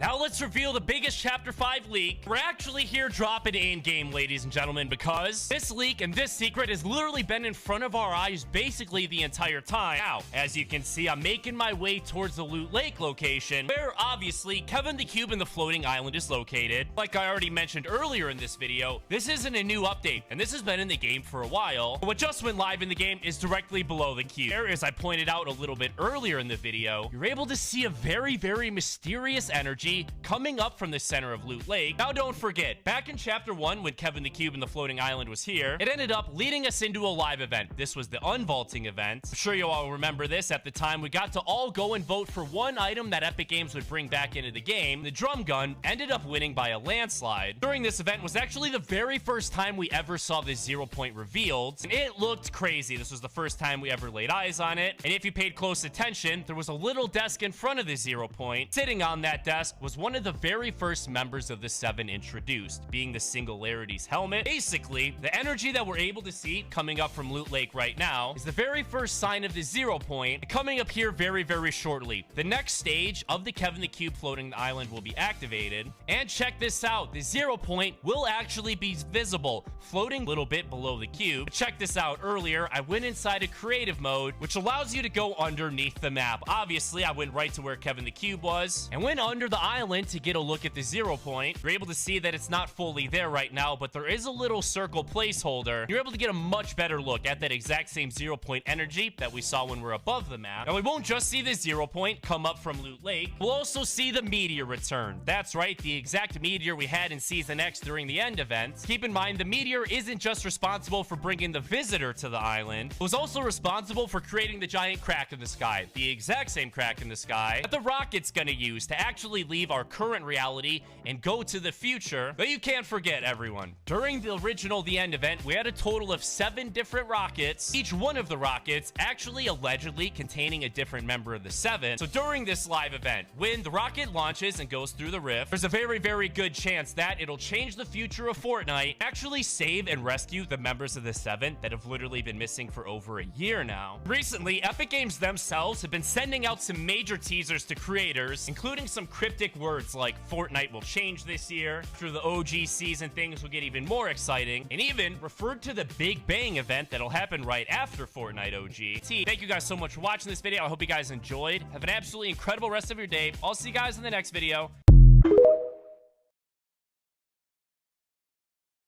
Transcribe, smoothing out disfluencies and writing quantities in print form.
Now let's reveal the biggest Chapter 5 leak. We're actually here dropping in-game, ladies and gentlemen, because this leak and this secret has literally been in front of our eyes basically the entire time. Now, as you can see, I'm making my way towards the Loot Lake location, where obviously Kevin the Cube and the floating island is located. Like I already mentioned earlier in this video, this isn't a new update, and this has been in the game for a while. What just went live in the game is directly below the cube. There, as I pointed out a little bit earlier in the video, you're able to see a very, very mysterious energy coming up from the center of Loot Lake. Now, don't forget, back in Chapter 1, when Kevin the Cube and the floating island was here, it ended up leading us into a live event. This was the unvaulting event. I'm sure you all remember this. At the time, we got to all go and vote for one item that Epic Games would bring back into the game. The drum gun ended up winning by a landslide. During this event was actually the very first time we ever saw this 0 point revealed, and it looked crazy. This was the first time we ever laid eyes on it, and if you paid close attention, there was a little desk in front of the 0 point. Sitting on that desk was one of the very first members of the 7 introduced, being the Singularity's helmet. Basically, the energy that we're able to see coming up from Loot Lake right now is the very first sign of the 0 point, coming up here very, very shortly. The next stage of the Kevin the Cube floating the island will be activated, and check this out, the 0 point will actually be visible, floating a little bit below the cube. But check this out, earlier, I went inside a creative mode, which allows you to go underneath the map. Obviously, I went right to where Kevin the Cube was, and went under the island to get a look at the 0 point. You're able to see that it's not fully there right now, but there is a little circle placeholder. You're able to get a much better look at that exact same 0 point energy that we saw when we're above the map. Now, we won't just see the 0 point come up from Loot Lake. We'll also see the meteor return. That's right, the exact meteor we had in Season X during the end event. Keep in mind, the meteor isn't just responsible for bringing the visitor to the island. It was also responsible for creating the giant crack in the sky, the exact same crack in the sky that the rocket's gonna use to actually leave our current reality and go to the future. But you can't forget, everyone, during the original The End event, we had a total of 7 different rockets, each one of the rockets actually allegedly containing a different member of the 7. So during this live event, when the rocket launches and goes through the rift, there's a very, very good chance that it'll change the future of Fortnite, actually save and rescue the members of the 7 that have literally been missing for over a year now. Recently, Epic Games themselves have been sending out some major teasers to creators, including some cryptic words like Fortnite will change this year, through the OG season things will get even more exciting, and even referred to the Big Bang event that'll happen right after Fortnite OG. Thank you guys so much for watching this video. I hope you guys enjoyed. Have an absolutely incredible rest of your day. I'll see you guys in the next video.